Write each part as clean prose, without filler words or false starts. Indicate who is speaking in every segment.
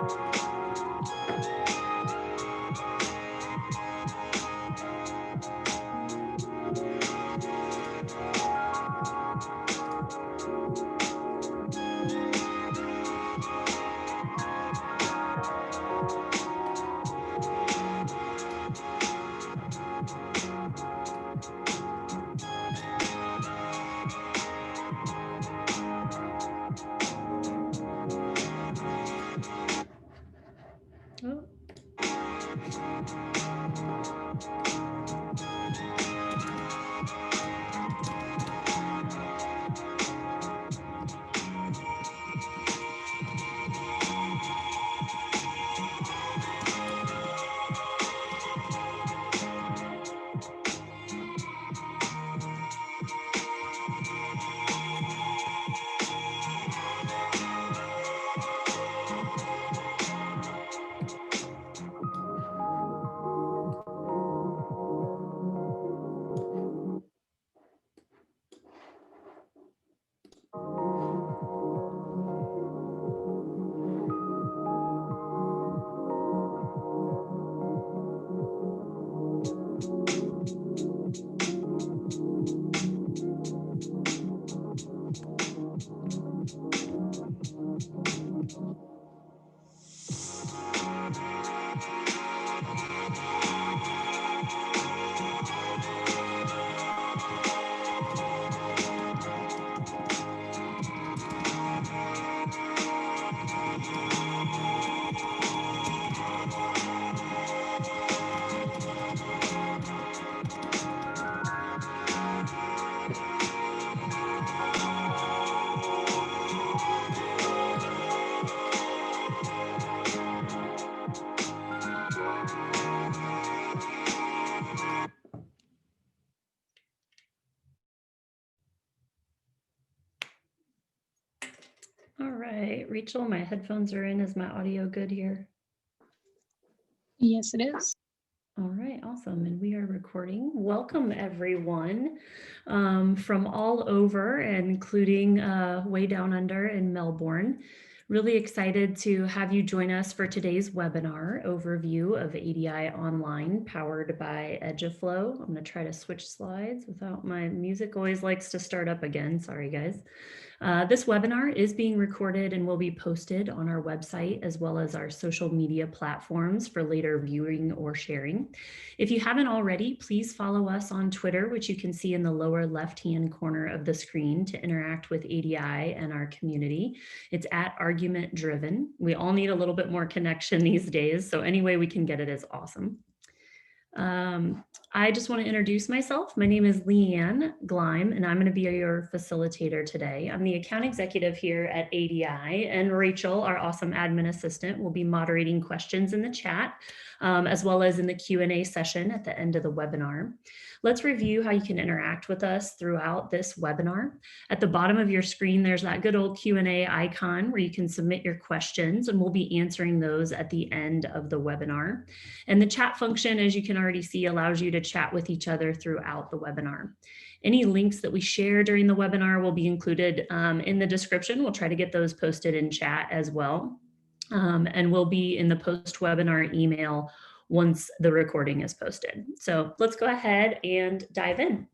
Speaker 1: Oh. All right, Rachel, my headphones are in. Is my audio good here?
Speaker 2: Yes, it is.
Speaker 1: All right, awesome. And we are recording. Welcome, everyone, from all over, including way down under in Melbourne. Really excited to have you join us for today's webinar overview of ADI Online, powered by Editability. I'm going to try to switch slides without my music always likes to start up again. Sorry, guys. This webinar is being recorded and will be posted on our website as well as our social media platforms for later viewing or sharing. If you haven't already, please follow us on Twitter, which you can see in the lower left-hand corner of the screen to interact with ADI and our community. It's @argument-driven. We all need a little bit more connection these days, so any way we can get it is awesome. I just want to introduce myself. My name is Leanne Gleim, and I'm going to be your facilitator today. I'm the account executive here at ADI, and Rachel, our awesome admin assistant, will be moderating questions in the chat, as well as in the Q&A session at the end of the webinar. Let's review how you can interact with us throughout this webinar. At the bottom of your screen, there's that good old Q&A icon where you can submit your questions, and we'll be answering those at the end of the webinar. And the chat function, as you can already see, allows you to chat with each other throughout the webinar. Any links that we share during the webinar will be included in the description. We'll try to get those posted in chat as well. And will be in the post-webinar email once the recording is posted. So let's go ahead and dive in.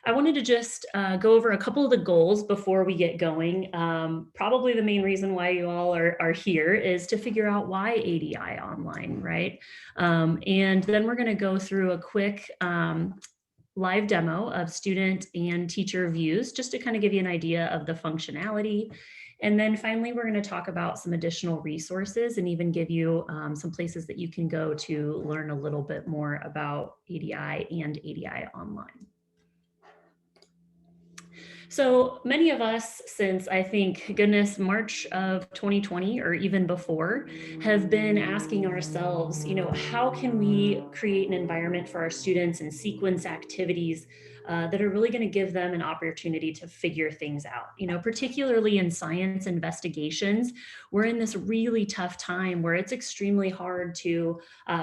Speaker 1: I wanted to just go over a couple of the goals before we get going. Probably the main reason why you all are here is to figure out why ADI Online, right? And then we're going to go through a quick live demo of student and teacher views, just to kind of give you an idea of the functionality. And then finally, we're going to talk about some additional resources and even give you some places that you can go to learn a little bit more about ADI and ADI Online. So many of us, since I think, goodness, March of 2020 or even before, have been asking ourselves, how can we create an environment for our students and sequence activities that are really going to give them an opportunity to figure things out. You know, particularly in science investigations, we're in this really tough time where it's extremely hard to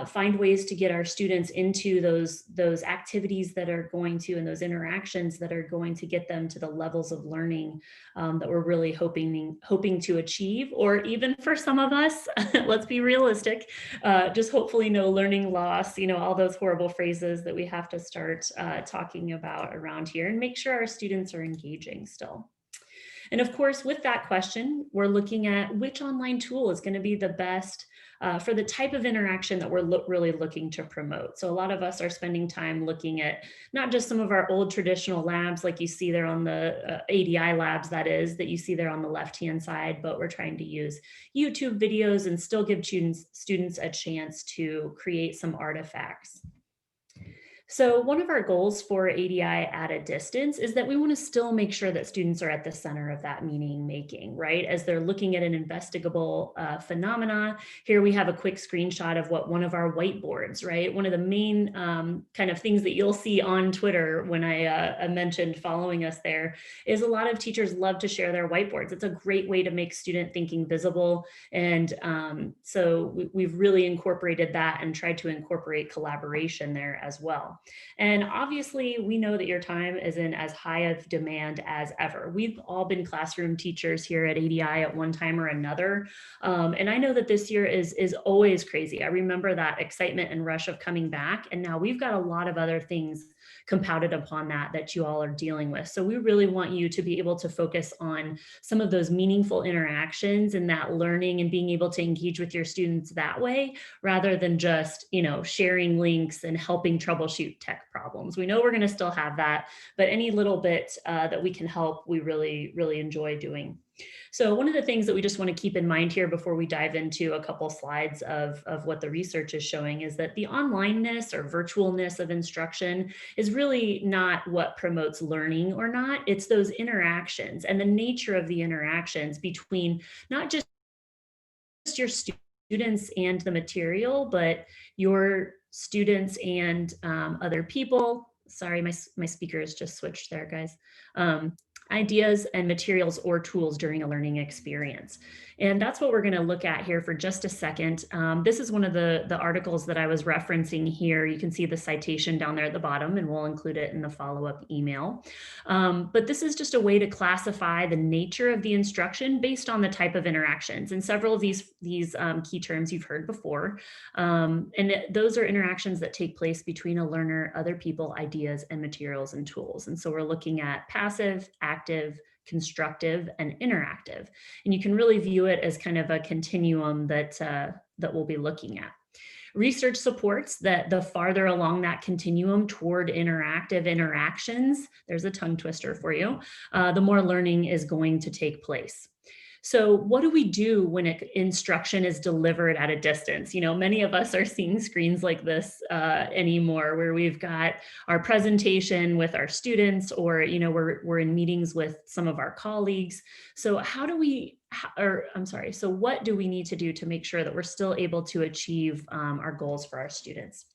Speaker 1: find ways to get our students into those activities that are going to, and those interactions that are going to get them to the levels of learning that we're really hoping to achieve. Or even for some of us, let's be realistic, just hopefully no learning loss, you know, all those horrible phrases that we have to start talking about around here, and make sure our students are engaging still. And of course, with that question, we're looking at which online tool is going to be the best for the type of interaction that we're really looking to promote. So a lot of us are spending time looking at not just some of our old traditional labs, like you see there on the ADI labs, that you see there on the left-hand side, but we're trying to use YouTube videos and still give students a chance to create some artifacts. So one of our goals for ADI at a distance is that we want to still make sure that students are at the center of that meaning making, right? As they're looking at an investigable phenomena. Here we have a quick screenshot of what one of our whiteboards, right? One of the main kind of things that you'll see on Twitter when I mentioned following us there is a lot of teachers love to share their whiteboards. It's a great way to make student thinking visible. And so we've really incorporated that and tried to incorporate collaboration there as well. And obviously, we know that your time is in as high of demand as ever. We've all been classroom teachers here at ADI at one time or another. And I know that this year is always crazy. I remember that excitement and rush of coming back. And now we've got a lot of other things compounded upon that you all are dealing with. So we really want you to be able to focus on some of those meaningful interactions and that learning and being able to engage with your students that way, rather than just, you know, sharing links and helping troubleshoot tech problems. We know we're going to still have that, but any little bit that we can help, we really enjoy doing. So one of the things that we just want to keep in mind here before we dive into a couple slides of what the research is showing is that the onlineness or virtualness of instruction is really not what promotes learning or not. It's those interactions and the nature of the interactions between not just your students and the material, but your students and other people. Sorry, my speaker has just switched there, guys. Ideas and materials or tools during a learning experience. And that's what we're going to look at here for just a second. This is one of the articles that I was referencing here. You can see the citation down there at the bottom, and we'll include it in the follow-up email. But this is just a way to classify the nature of the instruction based on the type of interactions. And several of these key terms you've heard before. And those are interactions that take place between a learner, other people, ideas, and materials and tools. And so we're looking at passive, active, constructive, and interactive. And you can really view it as kind of a continuum that we'll be looking at. Research supports that the farther along that continuum toward interactive interactions, there's a tongue twister for you, the more learning is going to take place. So what do we do when instruction is delivered at a distance? You know, many of us are seeing screens like this anymore, where we've got our presentation with our students, or, you know, we're in meetings with some of our colleagues. So so what do we need to do to make sure that we're still able to achieve our goals for our students?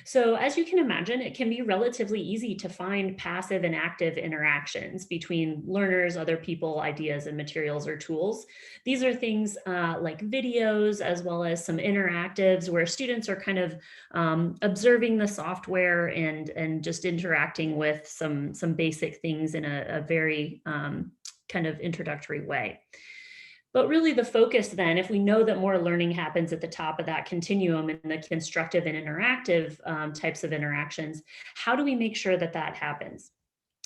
Speaker 1: So as you can imagine, it can be relatively easy to find passive and active interactions between learners, other people, ideas, and materials or tools. These are things like videos, as well as some interactives where students are kind of observing the software and just interacting with some basic things in a very kind of introductory way. But really the focus then, if we know that more learning happens at the top of that continuum in the constructive and interactive types of interactions, how do we make sure that that happens?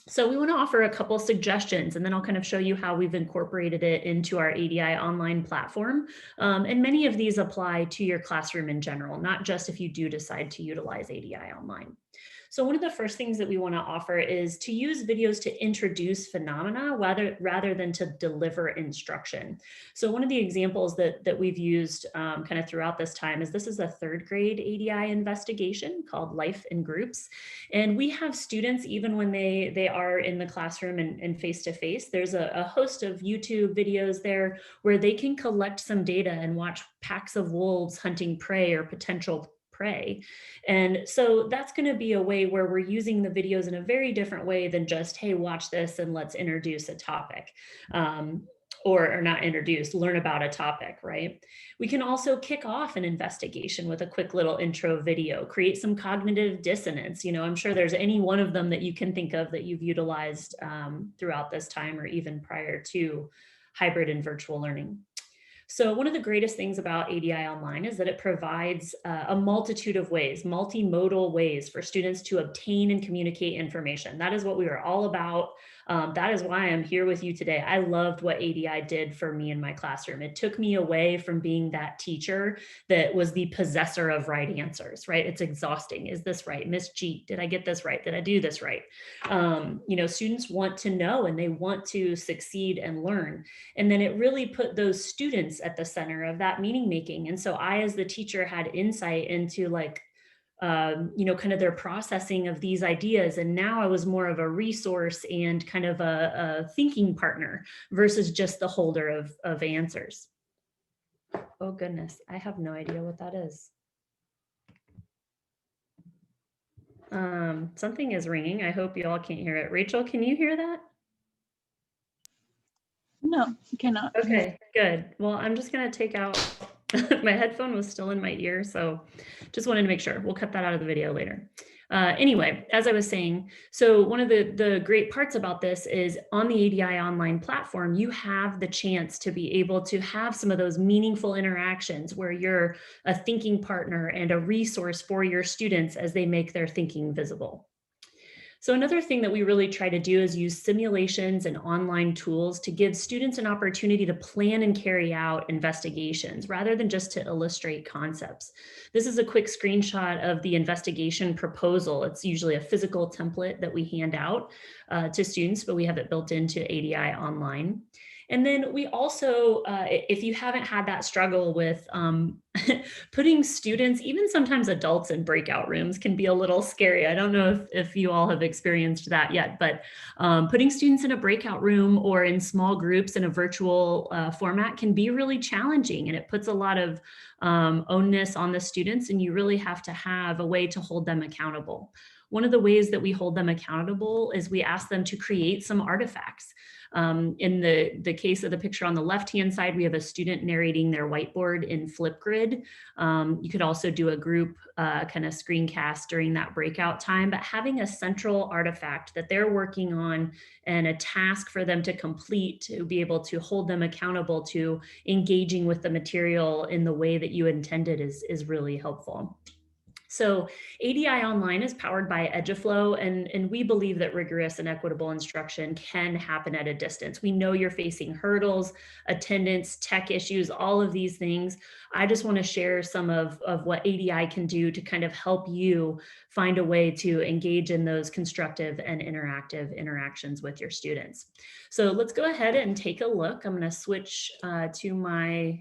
Speaker 1: So we want to offer a couple suggestions, and then I'll kind of show you how we've incorporated it into our ADI online platform. And many of these apply to your classroom in general, not just if you do decide to utilize ADI online. So one of the first things that we want to offer is to use videos to introduce phenomena rather than to deliver instruction. So one of the examples that we've used kind of throughout this time is this is a third grade ADI investigation called Life in Groups. And we have students, even when they are in the classroom and face-to-face, there's a host of YouTube videos there where they can collect some data and watch packs of wolves hunting prey or potential prey. And so that's going to be a way where we're using the videos in a very different way than just, hey, watch this and let's introduce a topic. Or not introduce, learn about a topic, right? We can also kick off an investigation with a quick little intro video, create some cognitive dissonance. I'm sure there's any one of them that you can think of that you've utilized throughout this time or even prior to hybrid and virtual learning. So one of the greatest things about ADI Online is that it provides a multitude of ways, multimodal ways for students to obtain and communicate information. That is what we are all about. That is why I'm here with you today. I loved what ADI did for me in my classroom. It took me away from being that teacher that was the possessor of right answers, right? It's exhausting. Is this right? Miss G, did I get this right? Did I do this right? Students want to know and they want to succeed and learn. And then it really put those students at the center of that meaning making. And so I, as the teacher, had insight into kind of their processing of these ideas. And now I was more of a resource and kind of a thinking partner versus just the holder of answers. Oh goodness, I have no idea what that is. Something is ringing. I hope you all can't hear it. Rachel, can you hear that?
Speaker 2: No, you cannot.
Speaker 1: Okay, good. Well, I'm just going to take out, my headphone was still in my ear, so just wanted to make sure. We'll cut that out of the video later. Anyway, as I was saying, so one of the great parts about this is on the ADI Online platform, you have the chance to be able to have some of those meaningful interactions where you're a thinking partner and a resource for your students as they make their thinking visible. So another thing that we really try to do is use simulations and online tools to give students an opportunity to plan and carry out investigations rather than just to illustrate concepts. This is a quick screenshot of the investigation proposal. It's usually a physical template that we hand out to students, but we have it built into ADI Online. And then we also, if you haven't had that struggle with putting students, even sometimes adults, in breakout rooms can be a little scary. I don't know if you all have experienced that yet, but putting students in a breakout room or in small groups in a virtual format can be really challenging, and it puts a lot of onus on the students, and you really have to have a way to hold them accountable. One of the ways that we hold them accountable is we ask them to create some artifacts. In the case of the picture on the left-hand side, we have a student narrating their whiteboard in Flipgrid. You could also do a group kind of screencast during that breakout time, but having a central artifact that they're working on and a task for them to complete to be able to hold them accountable to engaging with the material in the way that you intended is really helpful. So ADI Online is powered by Editability, and we believe that rigorous and equitable instruction can happen at a distance. We know you're facing hurdles, attendance, tech issues, all of these things. I just want to share some of what ADI can do to kind of help you find a way to engage in those constructive and interactive interactions with your students. So let's go ahead and take a look. I'm going to switch to my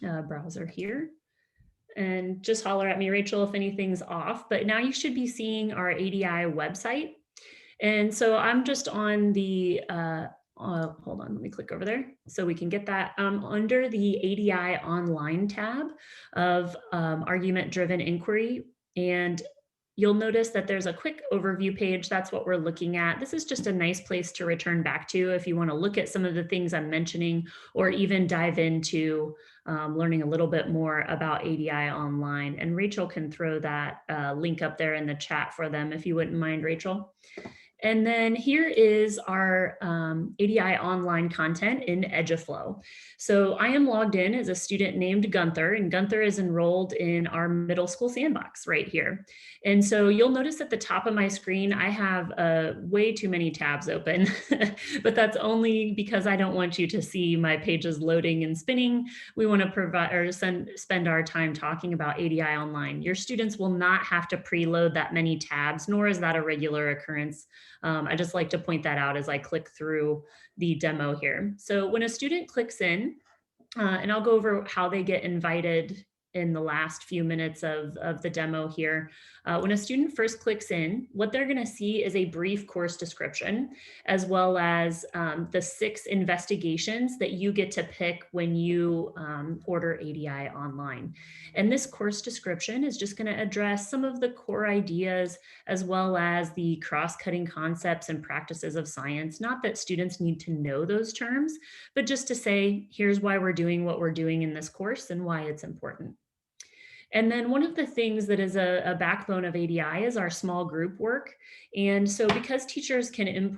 Speaker 1: browser here. And just holler at me, Rachel, if anything's off. But now you should be seeing our ADI website. And so I'm just on the, hold on, let me click over there so we can get that. Under the ADI Online tab of argument-driven inquiry. And you'll notice that there's a quick overview page. That's what we're looking at. This is just a nice place to return back to if you want to look at some of the things I'm mentioning or even dive into learning a little bit more about ADI Online. And Rachel can throw that link up there in the chat for them if you wouldn't mind, Rachel. And then here is our ADI Online content in Editability. So I am logged in as a student named Gunther, and Gunther is enrolled in our middle school sandbox right here. And so you'll notice at the top of my screen, I have way too many tabs open, but that's only because I don't want you to see my pages loading and spinning. We want to provide or spend our time talking about ADI Online. Your students will not have to preload that many tabs, nor is that a regular occurrence. I just like to point that out as I click through the demo here. So when a student clicks in, and I'll go over how they get invited in the last few minutes of the demo here. When a student first clicks in, what they're going to see is a brief course description, as well as the 6 investigations that you get to pick when you order ADI online. And this course description is just going to address some of the core ideas, as well as the cross-cutting concepts and practices of science. Not that students need to know those terms, but just to say, here's why we're doing what we're doing in this course and why it's important. And then one of the things that is a backbone of ADI is our small group work. And so because teachers can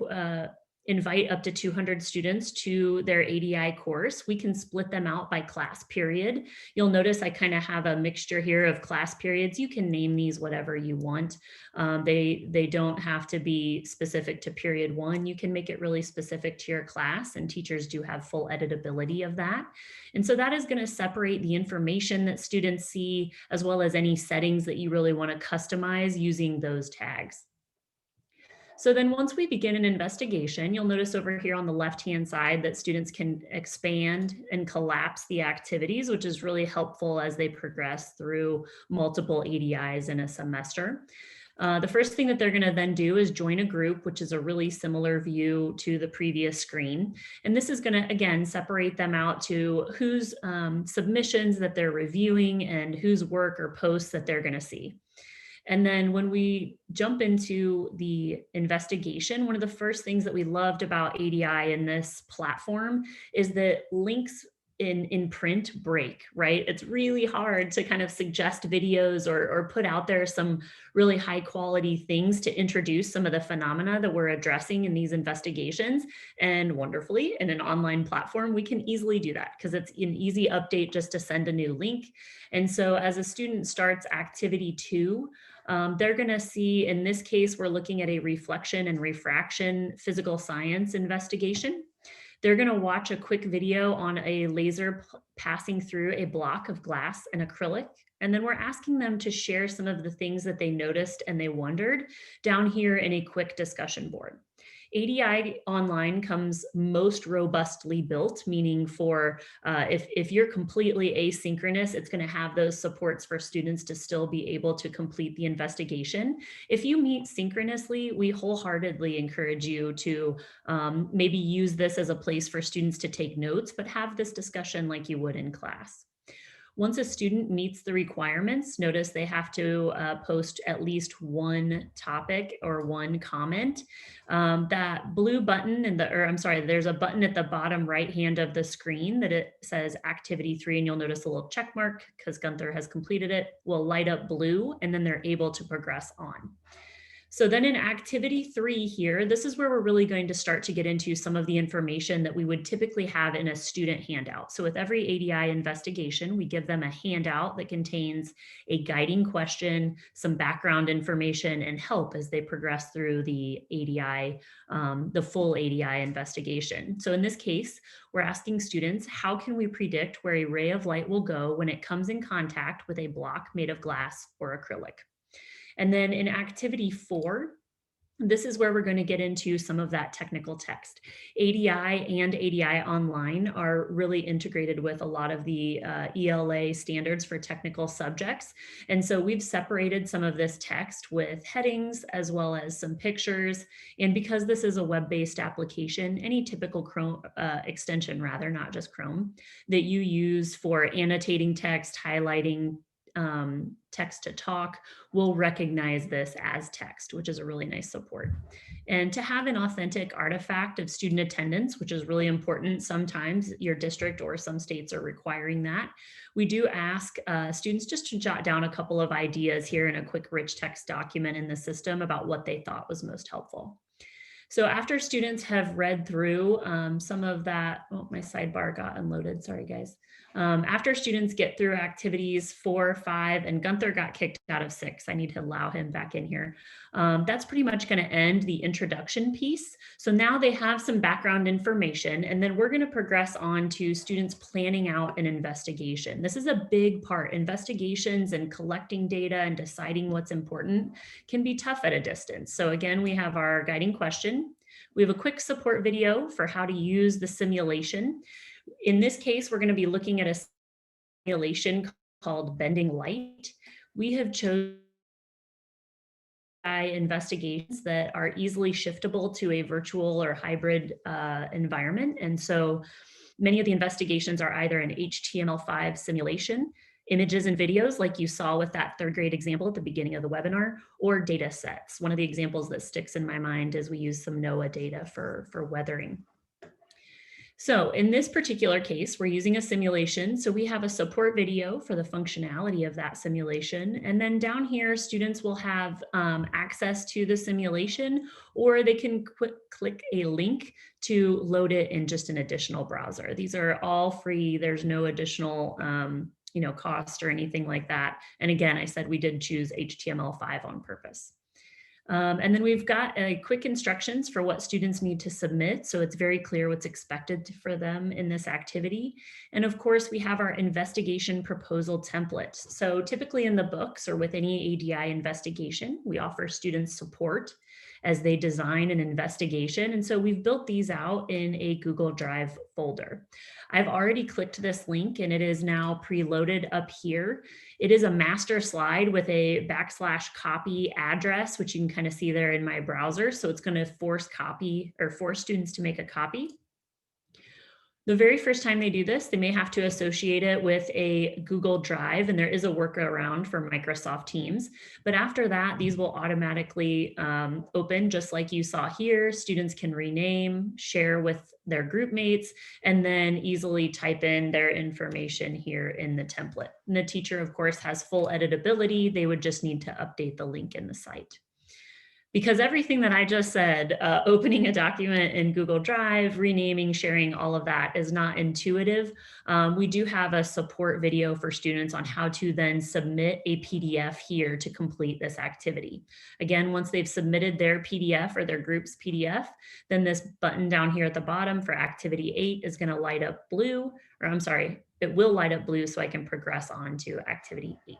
Speaker 1: invite up to 200 students to their ADI course, we can split them out by class period. You'll notice I kind of have a mixture here of class periods. You can name these whatever you want. They don't have to be specific to period 1. You can make it really specific to your class, and teachers do have full editability of that. And so that is going to separate the information that students see, as well as any settings that you really want to customize using those tags. So then once we begin an investigation, you'll notice over here on the left-hand side that students can expand and collapse the activities, which is really helpful as they progress through multiple ADIs in a semester. The first thing that they're going to then do is join a group, which is a really similar view to the previous screen. And this is going to, again, separate them out to whose submissions that they're reviewing and whose work or posts that they're going to see. And then when we jump into the investigation, one of the first things that we loved about ADI in this platform is that links in print break, right? It's really hard to kind of suggest videos or put out there some really high quality things to introduce some of the phenomena that we're addressing in these investigations. And wonderfully, in an online platform, we can easily do that because it's an easy update just to send a new link. And so as a student starts activity 2, they're going to see, in this case, we're looking at a reflection and refraction physical science investigation. They're going to watch a quick video on a laser passing through a block of glass and acrylic. And then we're asking them to share some of the things that they noticed and they wondered down here in a quick discussion board. ADI online comes most robustly built, meaning for if you're completely asynchronous, it's going to have those supports for students to still be able to complete the investigation. If you meet synchronously, we wholeheartedly encourage you to maybe use this as a place for students to take notes, but have this discussion like you would in class. Once a student meets the requirements, notice they have to post at least one topic or one comment. That blue button there's a button at the bottom right hand of the screen that it says activity 3, and you'll notice a little check mark because Gunther has completed it, will light up blue, and then they're able to progress on. So then in activity 3 here, this is where we're really going to start to get into some of the information that we would typically have in a student handout. So with every ADI investigation, we give them a handout that contains a guiding question, some background information, and help as they progress through the ADI, the full ADI investigation. So in this case, we're asking students, how can we predict where a ray of light will go when it comes in contact with a block made of glass or acrylic? And then in activity 4, this is where we're going to get into some of that technical text. ADI and ADI online are really integrated with a lot of the ELA standards for technical subjects. And so we've separated some of this text with headings as well as some pictures. And because this is a web-based application, any typical Chrome extension, rather, not just Chrome, that you use for annotating text, highlighting text to talk will recognize this as text, which is a really nice support. And to have an authentic artifact of student attendance, which is really important, sometimes your district or some states are requiring that, we do ask students just to jot down a couple of ideas here in a quick rich text document in the system about what they thought was most helpful. So after students have read through some of that, oh, my sidebar got unloaded, sorry guys. After students get through activities 4, 5, and Gunther got kicked out of 6, I need to allow him back in here. That's pretty much gonna end the introduction piece. So now they have some background information, and then we're gonna progress on to students planning out an investigation. This is a big part. Investigations and collecting data and deciding what's important can be tough at a distance. So again, we have our guiding question. We have a quick support video for how to use the simulation. In this case, we're going to be looking at a simulation called Bending Light. We have chosen investigations that are easily shiftable to a virtual or hybrid environment. And so many of the investigations are either an HTML5 simulation, images and videos like you saw with that third grade example at the beginning of the webinar, or data sets. One of the examples that sticks in my mind is we use some NOAA data for weathering. So in this particular case, we're using a simulation. So we have a support video for the functionality of that simulation. And then down here, students will have access to the simulation, or they can click a link to load it in just an additional browser. These are all free. There's no additional cost or anything like that. And again, I said we did choose HTML5 on purpose. And then we've got quick instructions for what students need to submit. So it's very clear what's expected for them in this activity. And of course, we have our investigation proposal template. So typically in the books or with any ADI investigation, we offer students support as they design an investigation. And so we've built these out in a Google Drive folder. I've already clicked this link and it is now preloaded up here. It is a master slide with a \copy address, which you can kind of see there in my browser. So it's going to force students to make a copy. The very first time they do this, they may have to associate it with a Google Drive, and there is a workaround for Microsoft Teams. But after that, these will automatically open just like you saw here. Students can rename, share with their group mates, and then easily type in their information here in the template. And the teacher, of course, has full editability. They would just need to update the link in the site. Because everything that I just said, opening a document in Google Drive, renaming, sharing, all of that is not intuitive. We do have a support video for students on how to then submit a PDF here to complete this activity. Again, once they've submitted their PDF or their group's PDF, then this button down here at the bottom for activity 8 is going to light up blue, or I'm sorry, it will light up blue so I can progress on to activity 8.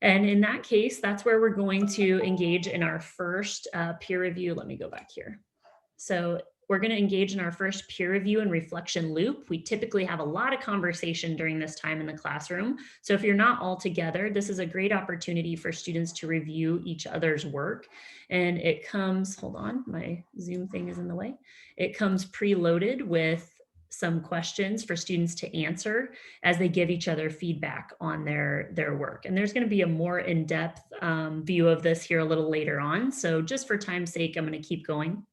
Speaker 1: And in that case, that's where we're going to engage in our first peer review. Let me go back here. So we're going to engage in our first peer review and reflection loop. We typically have a lot of conversation during this time in the classroom. So if you're not all together, this is a great opportunity for students to review each other's work. And it comes, hold on, my Zoom thing is in the way. It comes preloaded with some questions for students to answer as they give each other feedback on their work. And there's going to be a more in-depth view of this here a little later on. So just for time's sake, I'm going to keep going.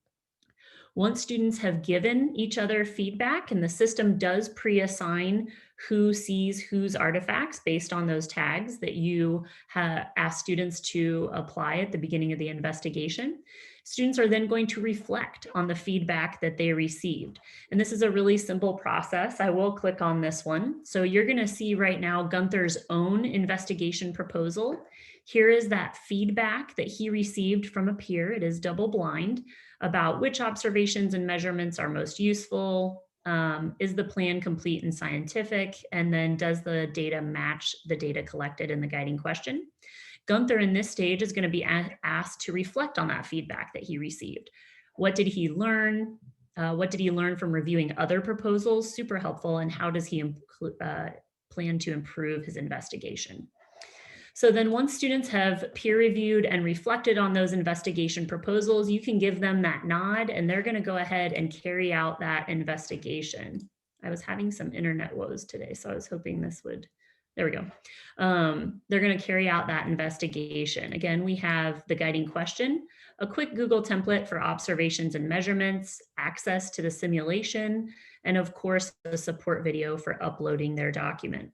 Speaker 1: Once students have given each other feedback, and the system does pre-assign who sees whose artifacts based on those tags that you ask students to apply at the beginning of the investigation, students are then going to reflect on the feedback that they received. And this is a really simple process. I will click on this one. So you're going to see right now Gunther's own investigation proposal. Here is that feedback that he received from a peer. It is double blind about which observations and measurements are most useful. Is the plan complete and scientific? And then does the data match the data collected in the guiding question? Gunther in this stage is going to be asked to reflect on that feedback that he received. What did he learn? What did he learn from reviewing other proposals? Super helpful. And how does he plan to improve his investigation? So then once students have peer reviewed and reflected on those investigation proposals, you can give them that nod and they're going to go ahead and carry out that investigation. I was having some internet woes today, so I was hoping this would, there we go. They're going to carry out that investigation. Again, we have the guiding question, a quick Google template for observations and measurements, access to the simulation, and of course, the support video for uploading their document.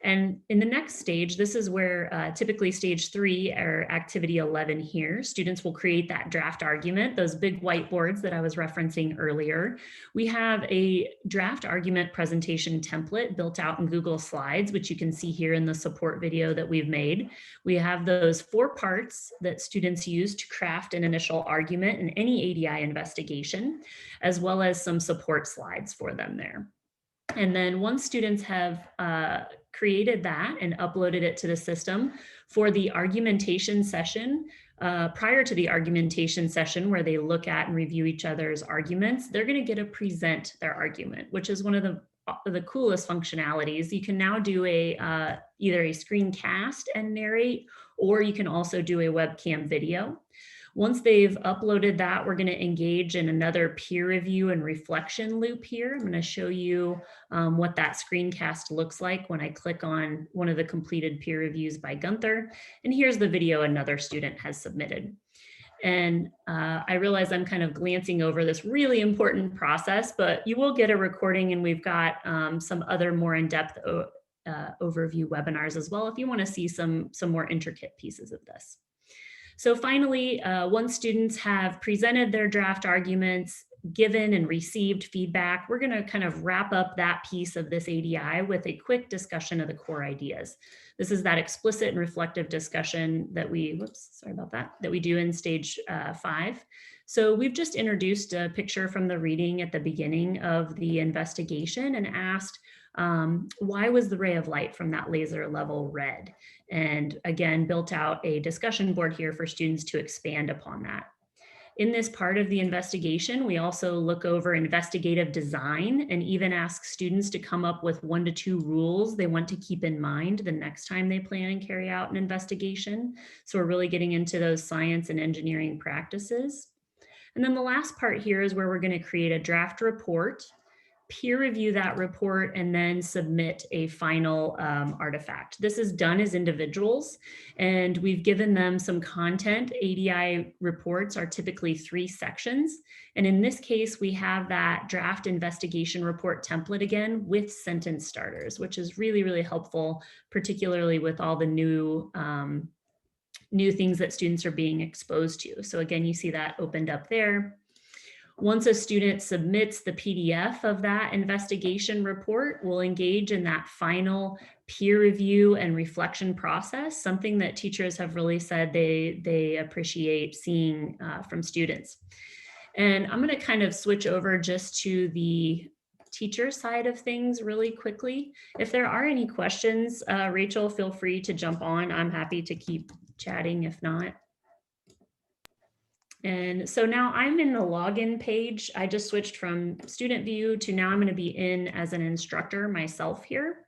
Speaker 1: And in the next stage, this is where typically stage 3 or activity 11 here, students will create that draft argument, those big whiteboards that I was referencing earlier. We have a draft argument presentation template built out in Google Slides, which you can see here in the support video that we've made. We have those 4 parts that students use to craft an initial argument in any ADI investigation, as well as some support slides for them there. And then once students have created that and uploaded it to the system for the argumentation session, prior to the argumentation session where they look at and review each other's arguments, they're going to get to present their argument, which is one of the the coolest functionalities. You can now do either a screencast and narrate, or you can also do a webcam video. Once they've uploaded that, we're going to engage in another peer review and reflection loop here. I'm going to show you what that screencast looks like when I click on one of the completed peer reviews by Gunther. And here's the video another student has submitted. And I realize I'm kind of glancing over this really important process, but you will get a recording, and we've got some other more in-depth overview webinars as well if you want to see some more intricate pieces of this. So finally, once students have presented their draft arguments, given and received feedback, we're going to kind of wrap up that piece of this ADI with a quick discussion of the core ideas. This is that explicit and reflective discussion that we, that we do in stage 5. So we've just introduced a picture from the reading at the beginning of the investigation and asked, why was the ray of light from that laser level red? And again, built out a discussion board here for students to expand upon that. In this part of the investigation, we also look over investigative design and even ask students to come up with 1 to 2 rules they want to keep in mind the next time they plan and carry out an investigation. So we're really getting into those science and engineering practices. And then the last part here is where we're going to create a draft report, peer review that report, and then submit a final artifact. This is done as individuals, and we've given them some content. ADI reports are typically 3 sections. And in this case, we have that draft investigation report template again with sentence starters, which is really, really helpful, particularly with all the new things that students are being exposed to. So again, you see that opened up there. Once a student submits the PDF of that investigation report, we'll engage in that final peer review and reflection process, something that teachers have really said they appreciate seeing from students. And I'm going to kind of switch over just to the teacher side of things really quickly. If there are any questions, Rachel, feel free to jump on. I'm happy to keep chatting if not. And so now I'm in the login page. I just switched from student view to now I'm going to be in as an instructor myself here.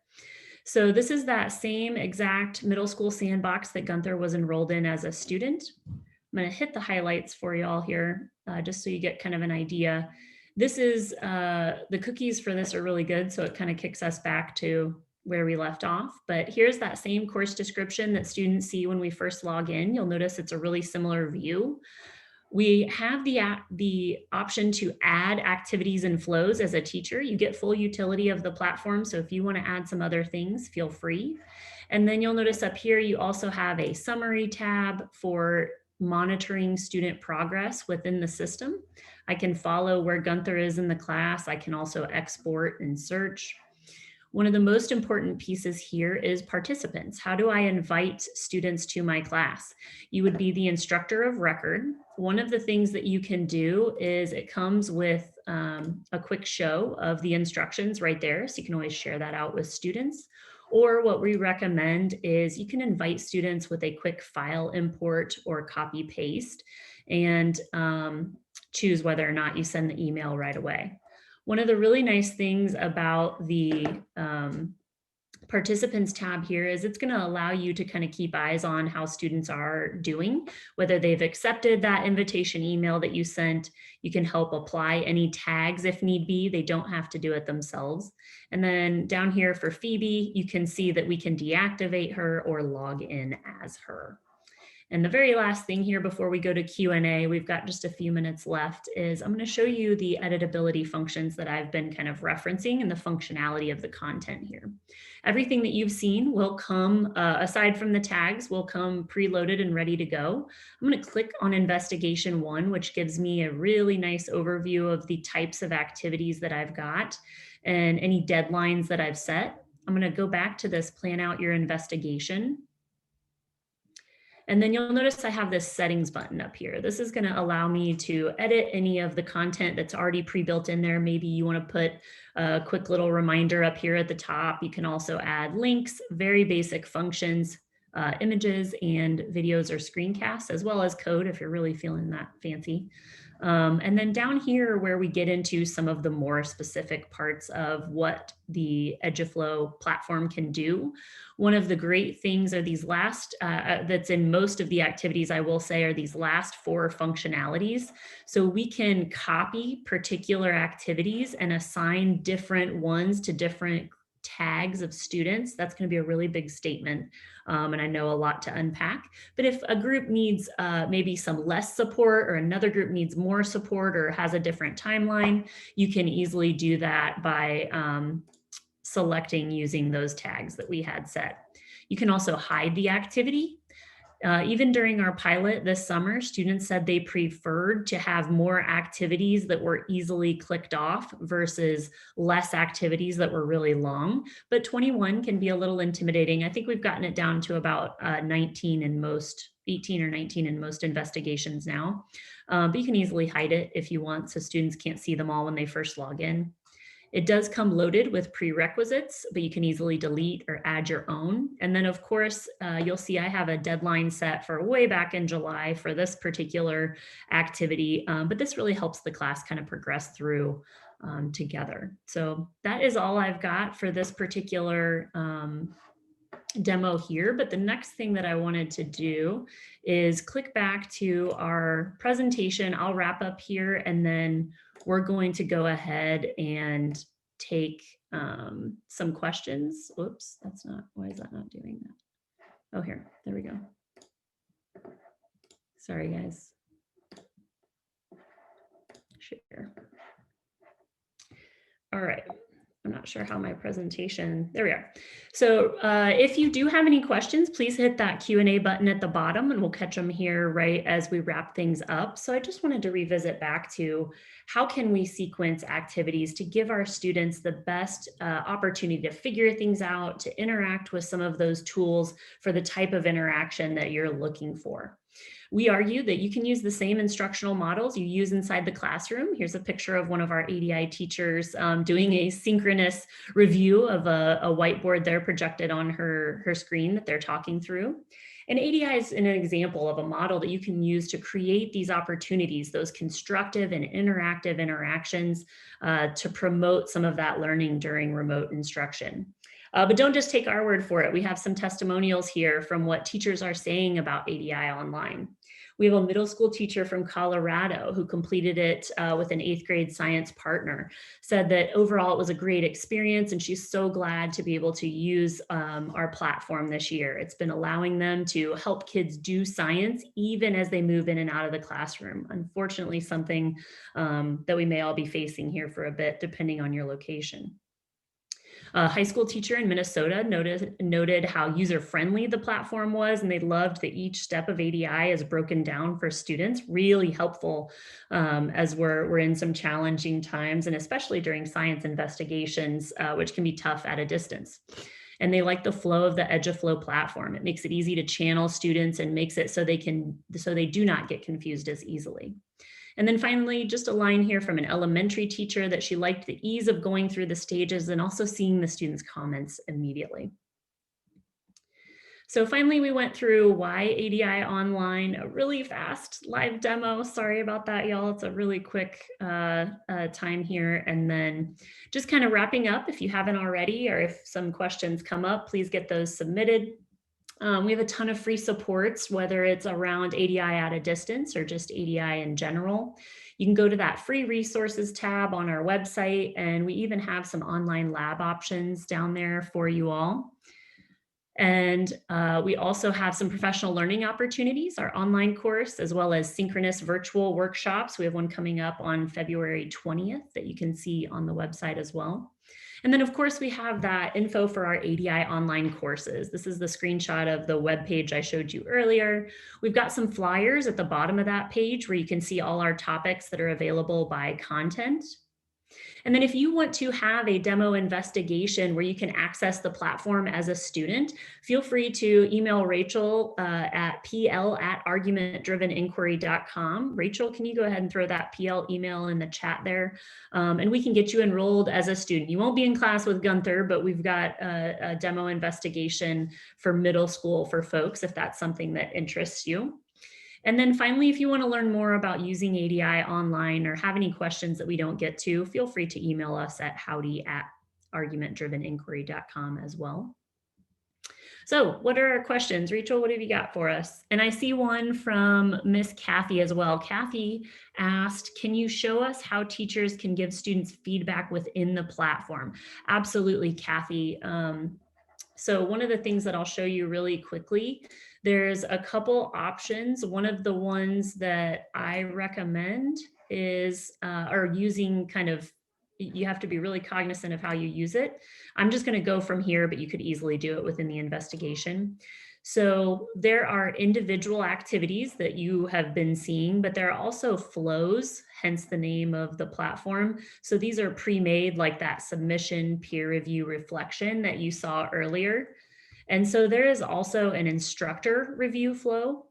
Speaker 1: So this is that same exact middle school sandbox that Gunther was enrolled in as a student. I'm going to hit the highlights for you all here, just so you get kind of an idea. This is, the cookies for this are really good, so it kind of kicks us back to where we left off. But here's that same course description that students see when we first log in. You'll notice it's a really similar view. We have the option to add activities and flows as a teacher. You get full utility of the platform. So if you want to add some other things, feel free. And then you'll notice up here, you also have a summary tab for monitoring student progress within the system. I can follow where Gunther is in the class. I can also export and search. One of the most important pieces here is participants. How do I invite students to my class? You would be the instructor of record. One of the things that you can do is it comes with a quick show of the instructions right there. So you can always share that out with students. Or what we recommend is you can invite students with a quick file import or copy paste and choose whether or not you send the email right away. One of the really nice things about the participants tab here is it's going to allow you to kind of keep eyes on how students are doing, whether they've accepted that invitation email that you sent. You can help apply any tags if need be. They don't have to do it themselves. And then down here for Phoebe, you can see that we can deactivate her or log in as her. And the very last thing here before we go to Q&A, we've got just a few minutes left, is I'm going to show you the editability functions that I've been kind of referencing and the functionality of the content here. Everything that you've seen will come, aside from the tags, will come preloaded and ready to go. I'm going to click on Investigation 1, which gives me a really nice overview of the types of activities that I've got and any deadlines that I've set. I'm going to go back to this Plan Out Your Investigation. And then you'll notice I have this settings button up here. This is going to allow me to edit any of the content that's already pre-built in there. Maybe you want to put a quick little reminder up here at the top. You can also add links, very basic functions, images and videos or screencasts, as well as code if you're really feeling that fancy. And then down here where we get into some of the more specific parts of what the EduFlow platform can do. One of the great things are these last, that's in most of the activities, I will say, are these last 4 functionalities. So we can copy particular activities and assign different ones to different tags of students. That's going to be a really big statement. And I know a lot to unpack. But if a group needs maybe some less support, or another group needs more support, or has a different timeline, you can easily do that by selecting using those tags that we had set. You can also hide the activity. Even during our pilot this summer, students said they preferred to have more activities that were easily clicked off versus less activities that were really long. But 21 can be a little intimidating. I think we've gotten it down to about 19 in most, 18 or 19 in most investigations now. But you can easily hide it if you want, so students can't see them all when they first log in. It does come loaded with prerequisites, but you can easily delete or add your own. And then of course, you'll see I have a deadline set for way back in July for this particular activity, but this really helps the class kind of progress through together. So that is all I've got for this particular demo here. But the next thing that I wanted to do is click back to our presentation. I'll wrap up here, and then we're going to go ahead and take some questions. Whoops, that's not, why is that not doing that? Oh, here, there we go. Sorry, guys. Share. All right. I'm not sure how my presentation, there we are. So if you do have any questions, please hit that Q&A button at the bottom, and we'll catch them here right as we wrap things up. So I just wanted to revisit back to how can we sequence activities to give our students the best opportunity to figure things out, to interact with some of those tools for the type of interaction that you're looking for. We argue that you can use the same instructional models you use inside the classroom. Here's a picture of one of our ADI teachers doing a synchronous review of a whiteboard there projected on her screen that they're talking through. And ADI is an example of a model that you can use to create these opportunities, those constructive and interactive interactions to promote some of that learning during remote instruction. But don't just take our word for it. We have some testimonials here from what teachers are saying about ADI online. We have a middle school teacher from Colorado who completed it with an 8th grade science partner, said that overall it was a great experience, and she's so glad to be able to use our platform this year. It's been allowing them to help kids do science even as they move in and out of the classroom. Unfortunately, something that we may all be facing here for a bit, depending on your location. A high school teacher in Minnesota noted how user-friendly the platform was, and they loved that each step of ADI is broken down for students. Really helpful as we're in some challenging times, and especially during science investigations, which can be tough at a distance. And they like the flow of the EduFlow platform. It makes it easy to channel students and makes it so they do not get confused as easily. And then finally, just a line here from an elementary teacher that she liked the ease of going through the stages and also seeing the students' comments immediately. So finally, we went through why ADI online, a really fast live demo. Sorry about that, y'all. It's a really quick time here. And then just kind of wrapping up, if you haven't already, or if some questions come up, please get those submitted. We have a ton of free supports, whether it's around ADI at a distance or just ADI in general. You can go to that free resources tab on our website, and we even have some online lab options down there for you all. And we also have some professional learning opportunities, our online course, as well as synchronous virtual workshops. We have one coming up on February 20th that you can see on the website as well. And then of course we have that info for our ADI online courses. This is the screenshot of the web page I showed you earlier. We've got some flyers at the bottom of that page where you can see all our topics that are available by content. And then if you want to have a demo investigation where you can access the platform as a student, feel free to email Rachel at pl@argumentdriveninquiry.com. Rachel, can you go ahead and throw that PL email in the chat there? And we can get you enrolled as a student. You won't be in class with Gunther, but we've got a demo investigation for middle school for folks if that's something that interests you. And then finally, if you want to learn more about using ADI online or have any questions that we don't get to, feel free to email us at howdy@argumentdriveninquiry.com as well. So what are our questions? Rachel, what have you got for us? And I see one from Miss Kathy as well. Kathy asked, can you show us how teachers can give students feedback within the platform? Absolutely, Kathy. So one of the things that I'll show you really quickly, there's a couple options. One of the ones that I recommend is, or using kind of, you have to be really cognizant of how you use it. I'm just going to go from here, but you could easily do it within the investigation. So there are individual activities that you have been seeing, but there are also flows, hence the name of the platform. So these are pre-made, like that submission, peer review, reflection that you saw earlier. And so there is also an instructor review flow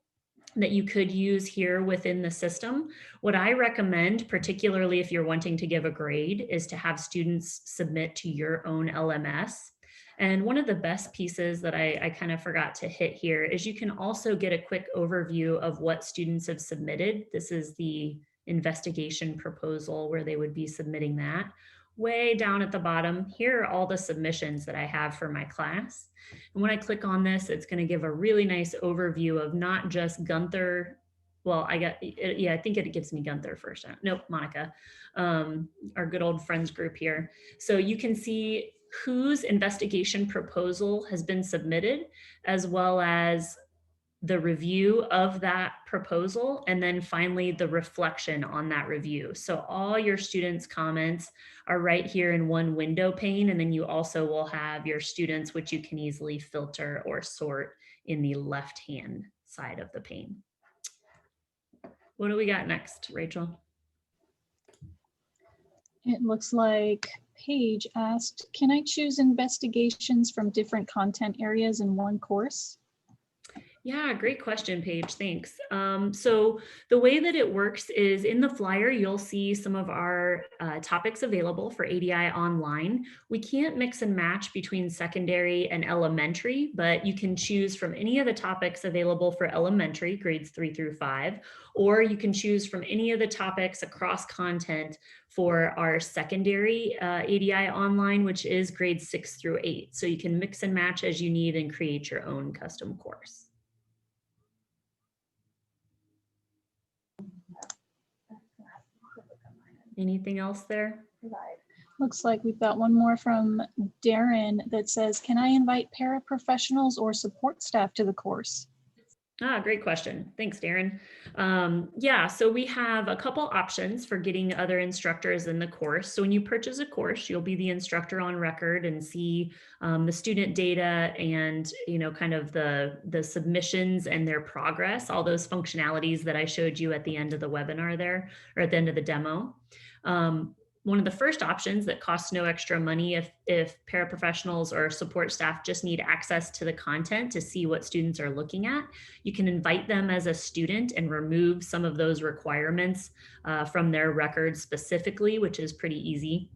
Speaker 1: that you could use here within the system. What I recommend, particularly if you're wanting to give a grade, is to have students submit to your own LMS. And one of the best pieces that I kind of forgot to hit here is you can also get a quick overview of what students have submitted. This is the investigation proposal where they would be submitting that. Way down at the bottom, here are all the submissions that I have for my class. And when I click on this, it's going to give a really nice overview of not just Gunther. Well, I think it gives me Gunther first. Nope, Monica, our good old friends group here. So you can see whose investigation proposal has been submitted, as well as the review of that proposal, and then finally the reflection on that review. So all your students' comments are right here in one window pane, and then you also will have your students, which you can easily filter or sort in the left-hand side of the pane. What do we got next, Rachel?
Speaker 2: It looks like Paige asked, can I choose investigations from different content areas in one course?
Speaker 1: Yeah, great question, Paige. Thanks. So the way that it works is in the flyer, you'll see some of our topics available for ADI online. We can't mix and match between secondary and elementary, but you can choose from any of the topics available for elementary, grades 3 through 5, or you can choose from any of the topics across content for our secondary ADI online, which is grades 6 through 8. So you can mix and match as you need and create your own custom course. Anything else there?
Speaker 2: Looks like we've got one more from Darren that says, can I invite paraprofessionals or support staff to the course?
Speaker 1: Great question. Thanks, Darren. Yeah, so we have a couple options for getting other instructors in the course. So when you purchase a course, you'll be the instructor on record and see the student data and, kind of the submissions and their progress, all those functionalities that I showed you at the end of the webinar there, or at the end of the demo. One of the first options that costs no extra money if paraprofessionals or support staff just need access to the content to see what students are looking at, you can invite them as a student and remove some of those requirements from their records specifically, which is pretty easy,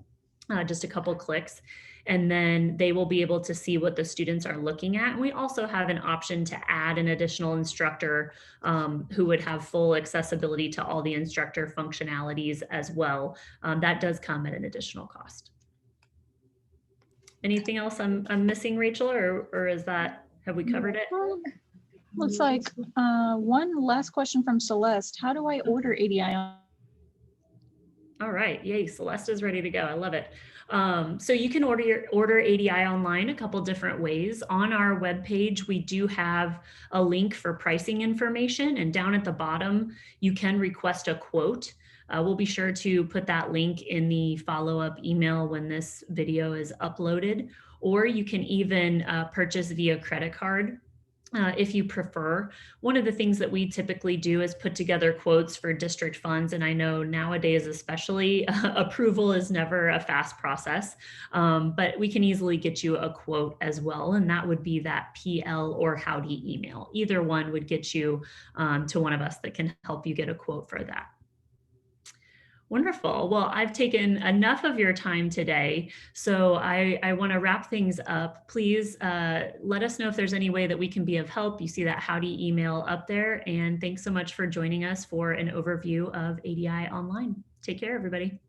Speaker 1: just a couple clicks. And then they will be able to see what the students are looking at. And we also have an option to add an additional instructor who would have full accessibility to all the instructor functionalities as well. That does come at an additional cost. Anything else I'm missing, Rachel, or is that, have we covered it?
Speaker 2: Looks like one last question from Celeste. How do I order ADI?
Speaker 1: All right, yay, Celeste is ready to go. I love it. So you can order ADI online a couple different ways. On our webpage, we do have a link for pricing information, and down at the bottom, you can request a quote. We'll be sure to put that link in the follow-up email when this video is uploaded, or you can even purchase via credit card. If you prefer. One of the things that we typically do is put together quotes for district funds. And I know nowadays, especially, approval is never a fast process, but we can easily get you a quote as well. And that would be that PL or Howdy email. Either one would get you to one of us that can help you get a quote for that. Wonderful. Well, I've taken enough of your time today, so I want to wrap things up. Please let us know if there's any way that we can be of help. You see that Howdy email up there. And thanks so much for joining us for an overview of ADI Online. Take care, everybody.